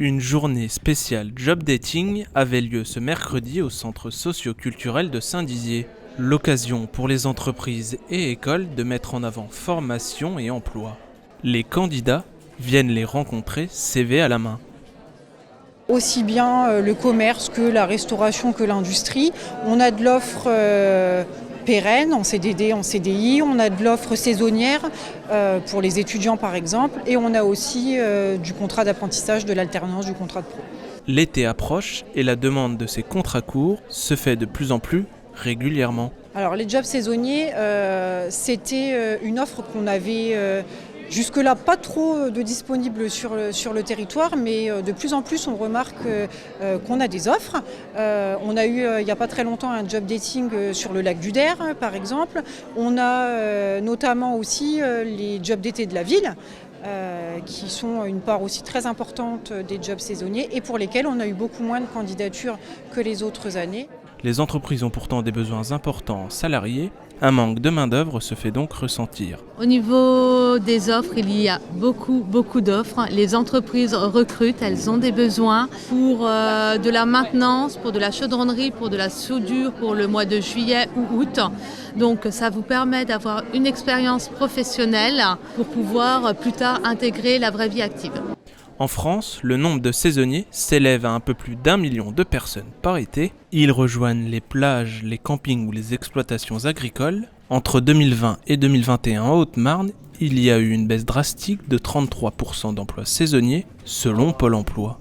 Une journée spéciale job dating avait lieu ce mercredi au centre socio-culturel de Saint-Dizier. L'occasion pour les entreprises et écoles de mettre en avant formation et emploi. Les candidats viennent les rencontrer CV à la main. Aussi bien le commerce que la restauration que l'industrie. On a de l'offre pérenne en CDD, en CDI, on a de l'offre saisonnière pour les étudiants par exemple, et on a aussi du contrat d'apprentissage, de l'alternance, du contrat de pro. L'été approche et la demande de ces contrats courts se fait de plus en plus régulièrement. Alors les jobs saisonniers, c'était une offre qu'on avait jusque-là pas trop de disponibles sur le territoire, mais de plus en plus on remarque qu'on a des offres. On a eu il n'y a pas très longtemps un job dating sur le lac du Der par exemple. On a notamment aussi les jobs d'été de la ville. Qui sont une part aussi très importante des jobs saisonniers et pour lesquels on a eu beaucoup moins de candidatures que les autres années. Les entreprises ont pourtant des besoins importants en salariés. Un manque de main-d'œuvre se fait donc ressentir. Au niveau des offres, il y a beaucoup d'offres. Les entreprises recrutent, elles ont des besoins pour de la maintenance, pour de la chaudronnerie, pour de la soudure pour le mois de juillet ou août. Donc ça vous permet d'avoir une expérience professionnelle pour pouvoir plus tard intégrer la vraie vie active. En France, le nombre de saisonniers s'élève à un peu plus d'1 million de personnes par été. Ils rejoignent les plages, les campings ou les exploitations agricoles. Entre 2020 et 2021 en Haute-Marne, il y a eu une baisse drastique de 33% d'emplois saisonniers selon Pôle emploi.